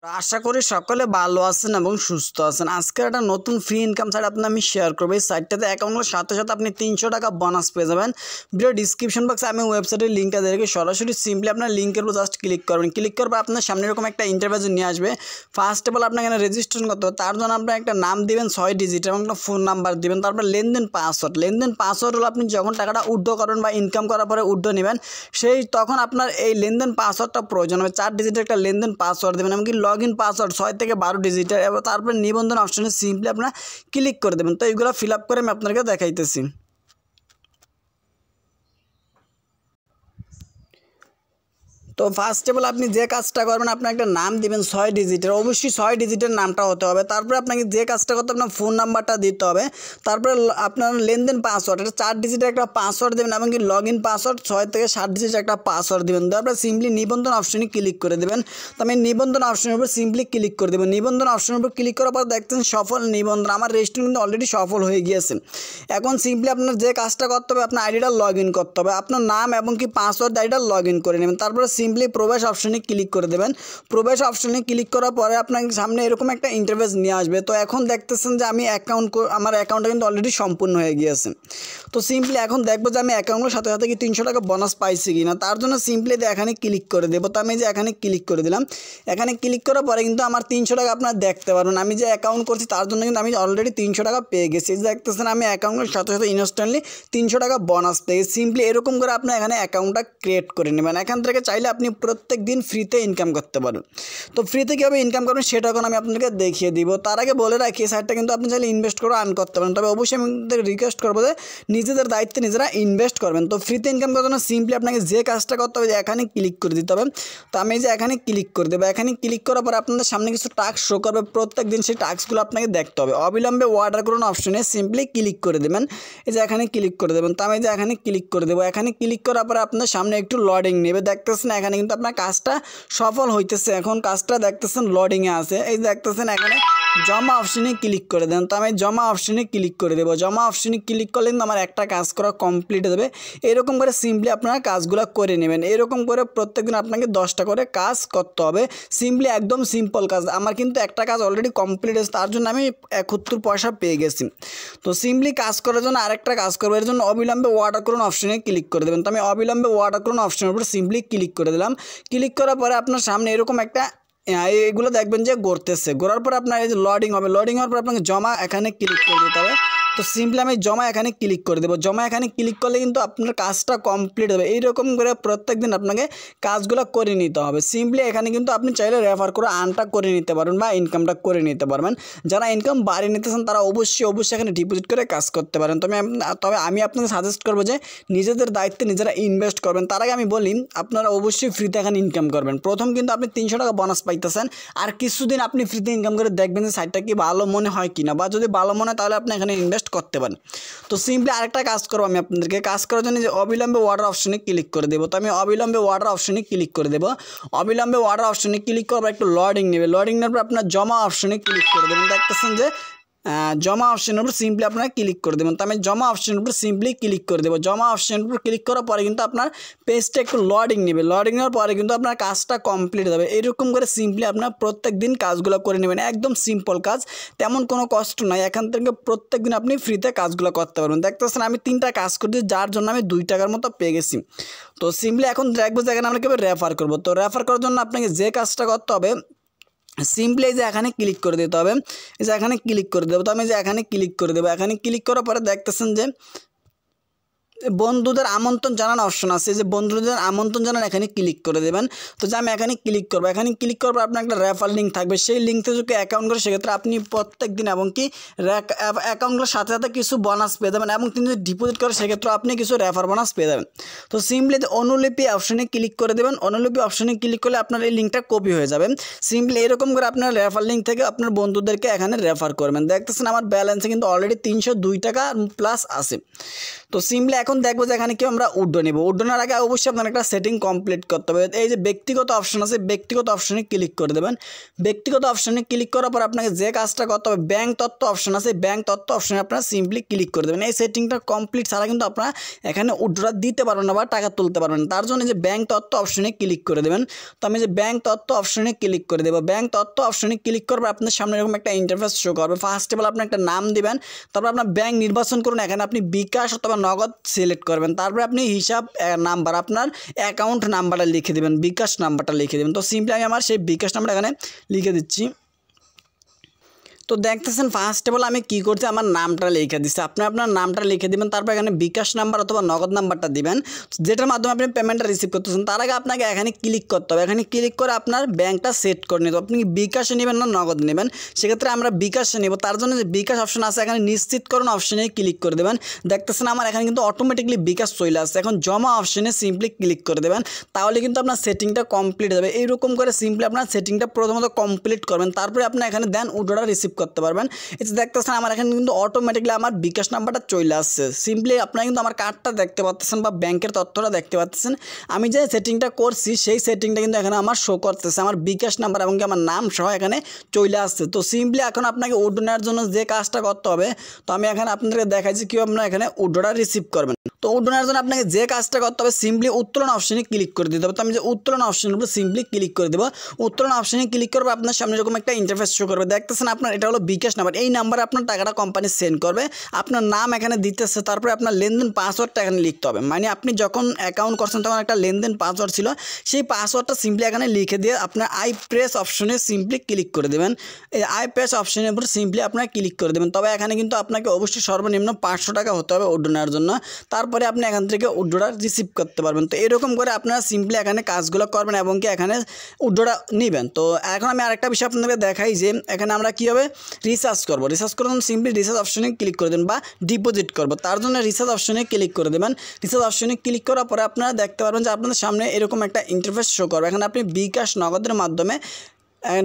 আশা করি সকলে ভালো আছেন এবং সুস্থ আছেন। আজকে একটা নতুন ফ্রি ইনকাম সাইট আপনার আমি শেয়ার করব। এই সাইটটাতে অ্যাকাউন্টের সাথে সাথে আপনি 300 টাকা বোনাস পেয়ে যাবেন। ভিডিও ডিসক্রিপশন বক্সে আমি ওয়েবসাইটের লিঙ্কটা দিয়ে রেখে সরাসরি সিম্পলি আপনার লিঙ্কের উপর জাস্ট ক্লিক করবেন। ক্লিক করার পর আপনার সামনে এরকম একটা ইন্টারফেস নিয়ে আসবে। ফার্স্ট অফ অল আপনার এখানে রেজিস্ট্রেশন করতে হবে। তার জন্য আপনার একটা নাম দিবেন 6 ডিজিট এবং একটা ফোন নাম্বার দিবেন। তারপর লেনদেন পাসওয়ার্ড হলো আপনি যখন টাকাটা উইথড্র করবেন বা ইনকাম করার পরে উইথড্র নেবেন সেই তখন আপনার এই লেনদেন পাসওয়ার্ডটা প্রয়োজন হবে। 4 ডিজিটের একটা লেনদেন পাসওয়ার্ড দেবেন, এমনকি লগ ইন পাসওয়ার্ড 6 থেকে 12 ডিজিটের। এবার তারপরে নিবন্ধন অপশনে সিম্পলি আপনারা ক্লিক করে দেবেন। তো এইগুলো ফিল আপ করে আমি আপনাকে দেখাইতেছি। তো ফার্স্ট অফ অল আপনি যে কাজটা করবেন আপনার একটা নাম দিবেন 6 ডিজিটের, অবশ্যই 6 ডিজিটের নামটা হতে হবে। তারপরে আপনাকে যে কাজটা করতে আপনার ফোন নাম্বারটা দিতে হবে। তারপরে আপনার লেনদেন পাসওয়ার্ড, এটা 4 ডিজিটের একটা পাসওয়ার্ড দেবেন, এমনকি লগ ইন পাসওয়ার্ড 6 থেকে 7 ডিজিটের একটা পাসওয়ার্ড দেবেন। তারপরে সিম্পলি নিবন্ধন অপশনে ক্লিক করে দেবেন। তো আমি নিবন্ধন অপশনের উপর সিম্পলি ক্লিক করে দেবেন। নিবন্ধন অপশনের উপর ক্লিক করার পর দেখতেন সফল নিবন্ধন, আমার রেজিস্ট্রেশন কিন্তু অলরেডি সফল হয়ে গিয়েছে। এখন সিম্পলি আপনার যে কাজটা করতে হবে আপনার আইডিটা লগ ইন করতে হবে, আপনার নাম এবং কি পাসওয়ার্ড আইডিটা লগ ইন করে নেবেন। তারপরে সিম্পলি প্রবেশ অপশনে ক্লিক করে দেবেন। প্রবেশ অপশনে ক্লিক করার পরে আপনার সামনে এরকম একটা ইন্টারফেস নিয়ে আসবে। তো এখন দেখতেছেন যে আমি আমার অ্যাকাউন্টটা কিন্তু অলরেডি সম্পূর্ণ হয়ে গিয়েছে। তো সিম্পলি এখন দেখবো যে আমি অ্যাকাউন্টের সাথে সাথে কি 300 টাকা বোনাস পাইছি কিনা। তার জন্য সিম্পলি এখানে ক্লিক করে দেবো। তো আমি যে এখানে ক্লিক করে দিলাম, এখানে ক্লিক করার পরে কিন্তু আমার 300 টাকা আপনারা দেখতে পারবেন। আমি যে অ্যাকাউন্ট করছি তার জন্য কিন্তু আমি অলরেডি 300 টাকা পেয়ে গেছি। দেখতেছেন আমি অ্যাকাউন্টের সাথে সাথে ইনস্ট্যান্টলি 300 টাকা বোনাস পেয়ে গেছি। সিম্পলি এরকম করে আপনি এখানে অ্যাকাউন্টটা ক্রিয়েট করে নেবেন। এখান থেকে চাইলে আপনি প্রত্যেক দিন ফ্রিতে ইনকাম করতে পারবেন। তো ফ্রিতে কীভাবে ইনকাম করবেন সেটা এখন আমি আপনাকে দেখিয়ে দিব। তার আগে বলে রাখি এই সাইটটা কিন্তু আপনি চাইলে ইনভেস্ট করে আর্ন করতে পারেন, তবে অবশ্যই আমি রিকোয়েস্ট করবো যে নিজেদের দায়িত্বে নিজেরা ইনভেস্ট করবেন। তো ফ্রিতে ইনকাম করার জন্য সিম্পলি আপনাকে যে কাজটা করতে হবে এখানে ক্লিক করে দিতে হবে। তো আমি যে এখানে ক্লিক করে দেবো। এখানে ক্লিক করার পরে আপনাদের সামনে কিছু টাস্ক শো করবে, প্রত্যেক দিন সেই টাস্কগুলো আপনাকে দেখতে হবে। অবিলম্বে অর্ডার করুন অপশনে সিম্পলি ক্লিক করে দেবেন। এই যে এখানে ক্লিক করে দেবেন। তো আমি যে এখানে ক্লিক করে দেবো। এখানে ক্লিক করার পরে আপনার সামনে একটু লোডিং নেবে, দেখতেছেন এখানে কিন্তু আপনার কাজটা সফল হইতেছে। এখন কাজটা দেখতেছেন লোডিংয়ে আছে। এই দেখতেছেন এখানে জমা অপশনে ক্লিক করে দেন। তো আমি জমা অপশনে ক্লিক করে দেবো। জমা অপশনে ক্লিক করলে কিন্তু আমার একটা কাজ করা কমপ্লিট হয়ে যাবে। এরকম করে সিম্পলি আপনারা কাজগুলো করে নেবেন। এরকম করে প্রত্যেকদিন আপনাকে 10টা করে কাজ করতে হবে। সিম্পলি একদম সিম্পল কাজ। আমার কিন্তু একটা কাজ অলরেডি কমপ্লিট হয়েছে, তার জন্য আমি 71 পয়সা পেয়ে গেছি। তো সিম্পলি কাজ করার জন্য আরেকটা কাজ করবো, এর জন্য অবিলম্বে অর্ডার করুন অপশনে ক্লিক করে দেবেন। তো আমি অবিলম্বে অর্ডার করুন অপশনের উপর সিম্পলি ক্লিক করে দিলাম। ক্লিক করার পরে আপনার সামনে এরকম একটা এগুলো দেখবেন যে ঘুরতেছে। ঘোরার পর আপনার এই যে লোডিং হবে, লোডিং হওয়ার পর আপনাকে জমা এখানে ক্লিক করে দিতে হবে। তো সিম্পলি আমি জমা এখানে ক্লিক করে দেবো। জমা এখানে ক্লিক করলে কিন্তু আপনার কাজটা কমপ্লিট হবে। এইরকম করে প্রত্যেক দিন আপনাকে কাজগুলো করে নিতে হবে। সিম্পলি এখানে কিন্তু আপনি চাইলে রেফার করে আর্নটা করে নিতে পারবেন বা ইনকামটা করে নিতে পারবেন। যারা ইনকাম বাড়িয়ে নিতেছেন তারা অবশ্যই এখানে ডিপোজিট করে কাজ করতে পারেন। তবে আমি আপনাকে সাজেস্ট করবো যে নিজেদের দায়িত্বে নিজেরা ইনভেস্ট করবেন। তার আগে আমি বলি আপনারা অবশ্যই ফ্রিতে এখানে ইনকাম করবেন। প্রথম কিন্তু আপনি 300 টাকা বোনাস পাইতেছেন, আর কিছুদিন আপনি ফ্রিতে ইনকাম করে দেখবেন যে সাইটটা কি ভালো মনে হয় কিনা, বা যদি ভালো মনে হয় তাহলে আপনি এখানে ইনভেস্ট করতে পারেন। তো সিম্পলি আরেকটা কাজ করবো আমি আপনাদেরকে। কাজ করার জন্য যে অবিলম্বে অর্ডার অপশনে ক্লিক করে দেবো। তো আমি অবিলম্বে অর্ডার অপশনে ক্লিক করে দেবো। অবিলম্বে অর্ডার অপশনে ক্লিক করার পর একটু লোডিং নেবে। লোডিং নেওয়ার পর আপনার জমা অপশনে ক্লিক করে দেবেন। দেখতেছেন যে জমা অপশনের উপর সিম্পলি আপনারা ক্লিক করে দেবেন। তো আমি জমা অপশনের উপর সিম্পলি ক্লিক করে দেবো। জমা অপশনের উপর ক্লিক করার পরে কিন্তু আপনার পেজটা একটু লোডিং নেবে। লোডিং নেওয়ার পরে কিন্তু আপনার কাজটা কমপ্লিট হবে। এরকম করে সিম্পলি আপনার প্রত্যেক দিন কাজগুলো করে নেবেন। একদম সিম্পল কাজ, তেমন কোনো কষ্ট নয়। এখান থেকে প্রত্যেক দিন আপনি ফ্রিতে কাজগুলো করতে পারবেন। দেখতেছেন আমি 3টা কাজ করছি, যার জন্য আমি 2 টাকার মতো পেয়ে গেছি। তো সিম্পলি এখন দেখবো যে এখানে আমরা কীভাবে রেফার করবো। তো রেফার করার জন্য আপনাকে যে কাজটা করতে হবে সিম্পলি যে এখানে ক্লিক করে দিতে হবে। এই যে এখানে ক্লিক করে দেবো। তো আমি যে এখানে ক্লিক করে দেবো। এখানে ক্লিক করার পরে দেখতেছেন যে বন্ধুদের আমন্ত্রণ জানানো অপশন আছে, যে বন্ধুদের আমন্ত্রণ জানান এখানে ক্লিক করে দেবেন। তো যে আমি এখানে ক্লিক করবো। এখানে ক্লিক করার পর আপনার একটা রেফার লিঙ্ক থাকবে, সেই লিঙ্ক থেকে যদি অ্যাকাউন্ট করে সেক্ষেত্রে আপনি প্রত্যেক দিন এবং কি অ্যাকাউন্টগুলোর সাথে সাথে কিছু বোনাস পেয়ে যাবেন, এবং তিনি যদি ডিপোজিট করে সেক্ষেত্রে আপনি কিছু রেফার বোনাস পেয়ে যাবেন। তো সিম্পলি অনুলিপি অপশনে ক্লিক করে দেবেন। অনুলিপি অপশনে ক্লিক করলে আপনার এই লিঙ্কটা কপি হয়ে যাবে। সিম্পলি এরকম করে আপনার রেফার লিঙ্ক থেকে আপনার বন্ধুদেরকে এখানে রেফার করবেন। দেখতেছেন আমার ব্যালেন্সে কিন্তু অলরেডি 302 টাকা প্লাস আছে। তো সিম্পলি এখন দেখবো যে এখানে কি আমরা উড্ডো নেব। উড্ডোনের আগে অবশ্যই আপনার একটা সেটিং কমপ্লিট করতে হবে। এই যে ব্যক্তিগত অপশন আছে, ব্যক্তিগত অপশনে ক্লিক করে দেবেন। ব্যক্তিগত অপশনে ক্লিক করার পর আপনাকে যে কাজটা করতে হবে, ব্যাংক তথ্য অপশন আছে, ব্যাংক তথ্য অপশনে আপনারা সিম্পলি ক্লিক করে দেবেন। এই সেটিংটা কমপ্লিট ছাড়া কিন্তু আপনারা এখানে উড্ডোটা দিতে পারবেন না বা টাকা তুলতে পারবেন না। তার জন্য যে ব্যাংক তথ্য অপশনে ক্লিক করে দেবেন। তো আমি যে ব্যাংক তথ্য অপশনে ক্লিক করে দেবো। ব্যাংক তথ্য অপশনে ক্লিক করবে আপনার সামনে এরকম একটা ইন্টারফেস শো করবে। ফার্স্ট অফ অল আপনি একটা নাম দিবেন, তারপর আপনার ব্যাংক নির্বাচন করুন। এখানে আপনি বিকাশ অথবা নগদ সিলেক্ট করবেন। তারপরে আপনি হিসাব নাম্বার, আপনার অ্যাকাউন্ট নাম্বারটা লিখে দেবেন, বিকাশ নাম্বারটা লিখে দেবেন। তো সিম্পলি আমি আমার সেই বিকাশ নাম্বার এখানে লিখে দিচ্ছি। তো দেখতেছেন ফার্স্ট অফ অল আমি কী করছি, আমার নামটা লিখে দিচ্ছি। আপনি আপনার নামটা লিখে দেবেন, তারপর এখানে বিকাশ নাম্বার অথবা নগদ নাম্বারটা দিবেন, যেটার মাধ্যমে আপনি পেমেন্টটা রিসিভ করতেছেন। তার আগে আপনাকে এখানে ক্লিক করতে হবে। এখানে ক্লিক করে আপনার ব্যাংকটা সেট করে নিতে হবে। আপনি বিকাশে নেবেন না নগদ নেবেন, সেক্ষেত্রে আমরা বিকাশে নেব। তার জন্য যে বিকাশ অপশন আছে এখানে নিশ্চিতকরণ অপশনে ক্লিক করে দেবেন। দেখতেছেন আমার এখানে কিন্তু অটোমেটিকলি বিকাশ চলে আসছে। এখন জমা অপশনে সিম্পলি ক্লিক করে দেবেন, তাহলে কিন্তু আপনার সেটিংটা কমপ্লিট হবে। এইরকম করে সিম্পলি আপনার সেটিংটা প্রথমত কমপ্লিট করবেন, তারপরে আপনি এখানে দেন উড্ডোটা রিসিভ করতে পারবেন। এই যে দেখতেছেন আমার এখানে কিন্তু অটোমেটিকলি আমার বিকাশ নাম্বারটা চলে আসছে। সিম্পলি আপনারা কিন্তু আমার কার্ডটা দেখতে পাচ্ছেন বা ব্যাংকের তথ্যটা দেখতে পাচ্ছেন। আমি যে সেটিংটা করছি সেই সেটিংটা কিন্তু এখানে আমার শো করতেছে, আমার বিকাশ নাম্বার এবং আমার নাম সহ এখানে চলে আসছে। তো সিম্পলি এখন আপনাকে উড্ডো নেওয়ার জন্য যে কাজটা করতে হবে, তো আমি এখানে আপনাদেরকে দেখাইছি কীভাবে আপনারা এখানে উড্ডোটা রিসিভ করবেন। তো উড্ডো নেওয়ার জন্য আপনাকে যে কাজটা করতে হবে, সিম্পলি উত্তোলন অপশনে ক্লিক করে দিতে হবে। তো আমি যে উত্তোলন অপশনের উপর সিম্পলি ক্লিক করে দেবো। উত্তোলন অপশনে ক্লিক করবে, আপনার সামনে এরকম একটা ইন্টারফেস শো করবে। দেখতেছেন আপনার এটা হলো বিকাশ নাম্বার, এই নাম্বারে আপনার টাকাটা কোম্পানি সেন্ড করবে। আপনার নাম এখানে দিতেছে, তারপরে আপনার লেনদেন পাসওয়ার্ডটা এখানে লিখতে হবে। মানে আপনি যখন অ্যাকাউন্ট করছেন তখন একটা লেনদেন পাসওয়ার্ড ছিল, সেই পাসওয়ার্ডটা সিম্পলি এখানে লিখে দিয়ে আপনার আই প্রেস অপশনে সিম্পলি ক্লিক করে দেবেন। এই আই প্রেস অপশনের উপর সিম্পলি আপনারা ক্লিক করে দেবেন। তবে এখানে কিন্তু আপনাকে অবশ্যই সর্বনিম্ন 500 টাকা হতে হবে উড্ডো নেওয়ার জন্য, তারপরে আপনি এখান থেকে উড্ডোটা রিসিভ করতে পারবেন। তো এরকম করে আপনারা সিম্পলি এখানে কাজগুলো করবেন এবং কি এখানে উড্ডোটা নেবেন। তো এখন আমি আরেকটা বিষয় আপনাদের দেখাই যে এখানে আমরা কীভাবে রিচার্জ করবো। রিচার্জ করার জন্য সিম্পলি রিচার্জ অপশনে ক্লিক করে দেবেন বা ডিপোজিট করবো, তার জন্য রিচার্জ অপশনে ক্লিক করে দেবেন। রিচার্জ অপশনে ক্লিক করার পরে আপনারা দেখতে পারবেন যে আপনাদের সামনে এরকম একটা ইন্টারফেস শো করবে। এখানে আপনি বিকাশ নগদের মাধ্যমে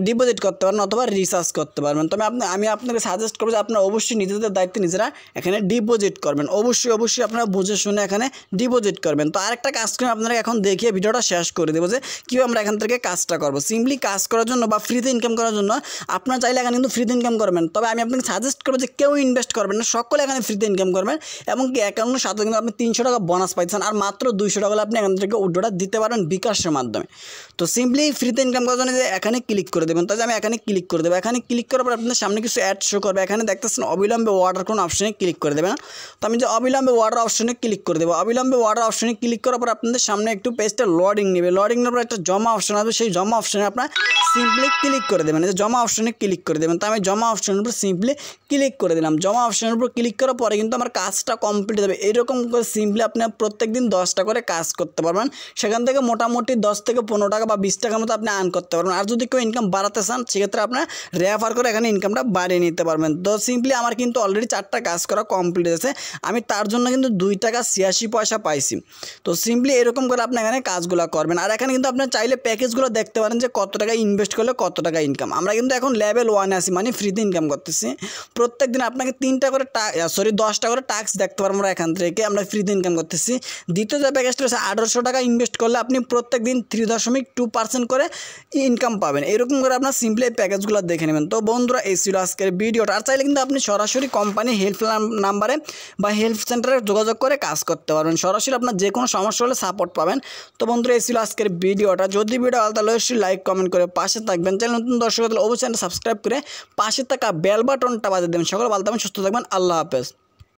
ডিপোজিট করতে পারবেন অথবা রিচার্জ করতে পারবেন। তবে আমি আপনাকে সাজেস্ট করবো যে আপনারা অবশ্যই নিজেদের দায়িত্বে নিজেরা এখানে ডিপোজিট করবেন। অবশ্যই আপনারা বুঝে শুনে এখানে ডিপোজিট করবেন। তো আরেকটা কাজ করে আপনারা এখন দেখিয়ে ভিডিওটা শেষ করে দেবো যে কীভাবে আমরা এখান থেকে কাজটা করবো। সিম্পলি কাজ করার জন্য বা ফ্রিতে ইনকাম করার জন্য আপনারা চাইলে এখানে কিন্তু ফ্রিতে ইনকাম করবেন, তবে আমি আপনাকে সাজেস্ট করবো যে কেউ ইনভেস্ট করবেন না, সকলে এখানে ফ্রিতে ইনকাম করবেন। এবং কি অ্যাকাউন্টের সাথে কিন্তু আপনি 300 টাকা বোনাস পাইছেন, আর মাত্র 200 টাকা হলে আপনি এখান থেকে উড্ডোটা দিতে পারবেন বিকাশের মাধ্যমে। তো সিম্পলি ফ্রিতে ইনকাম করার জন্য যে এখানে ক্লিক করে দেবেন। তাহলে আমি এখানে ক্লিক করে দেবো। এখানে ক্লিক করার পর আপনার সামনে কিছু অ্যাড শো করবে। এখানে দেখতেছেন অবিলম্বে অর্ডার কোন অপশনে ক্লিক করে দেবেন। তো আমি যে অবিলম্বে অর্ডার অপশনে ক্লিক করে দেবো। অবিলম্বে অর্ডার অপশনে ক্লিক করার পর আপনাদের সামনে একটু পেজটা লোডিং নেবে। লোডিং নেওয়ার পর একটা জমা অপশন আসবে, সেই জমা অপশনে আপনার সিম্পলি ক্লিক করে দেবেন। যে জমা অপশনে ক্লিক করে দেবেন। তো আমি জমা অপশনের উপর সিম্পলি ক্লিক করে দিলাম। জমা অপশনের উপর ক্লিক করার পরে কিন্তু আমার কাজটা কমপ্লিট হবে। এরকম করে সিম্পলি আপনি প্রত্যেক দিন 10টা করে কাজ করতে পারবেন। সেখান থেকে মোটামুটি 10 থেকে 15 টাকা বা 20 টাকার মতো আপনি আর্ন করতে পারবেন। আর যদি কেউ ইনকাম বাড়াতে চান সেক্ষেত্রে আপনার রেফার করে এখানে ইনকামটা বাড়িয়ে নিতে পারবেন। তো সিম্পলি আমার কিন্তু অলরেডি 4টা কাজ করা কমপ্লিট হয়েছে, আমি তার জন্য কিন্তু 2 টাকা 86 পয়সা পাইছি। তো সিম্পলি এরকম করে আপনি এখানে কাজগুলো করবেন। আর এখানে কিন্তু আপনার চাইলে প্যাকেজগুলো দেখতে পারেন যে কত টাকা ইনভেস্ট করলে কত টাকা ইনকাম। আমরা কিন্তু এখন লেভেল 1 আছি, মানে ফ্রিতে ইনকাম করতেছি। প্রত্যেক দিন আপনাকে 10টা করে টাস্ক দেখতে পারবো। আমরা এখান থেকে আমরা ফ্রিতে ইনকাম করতেছি। দ্বিতীয় যে প্যাকেজটা হচ্ছে 1800 টাকা ইনভেস্ট করলে আপনি প্রত্যেক দিন 3.2% করে ইনকাম পাবেন। এরকম করে আপনার সিম্পলি এই প্যাকেজগুলো দেখে নেবেন। তো বন্ধুরা এই ছিল আজকের ভিডিওটা। আর চাইলে কিন্তু আপনি সরাসরি কোম্পানি হেল্প নাম্বারে বা হেল্প সেন্টারে যোগাযোগ করে কাজ করতে পারবেন। সরাসরি আপনার যে কোনো সমস্যা হলে সাপোর্ট পাবেন। তো বন্ধুরা এই ছিল আজকের ভিডিওটা। যদি ভিডিও ভালো তাহলে অবশ্যই লাইক কমেন্ট করে পাশে থাকবেন। চ্যানেল নতুন দর্শক হলে অবশ্যই সাবস্ক্রাইব করে পাশে থাকা বেল বাটনটা বাজিয়ে দেবেন। সকলে ভালো থাকবেন, সুস্থ থাকবেন। আল্লাহ হাফেজ।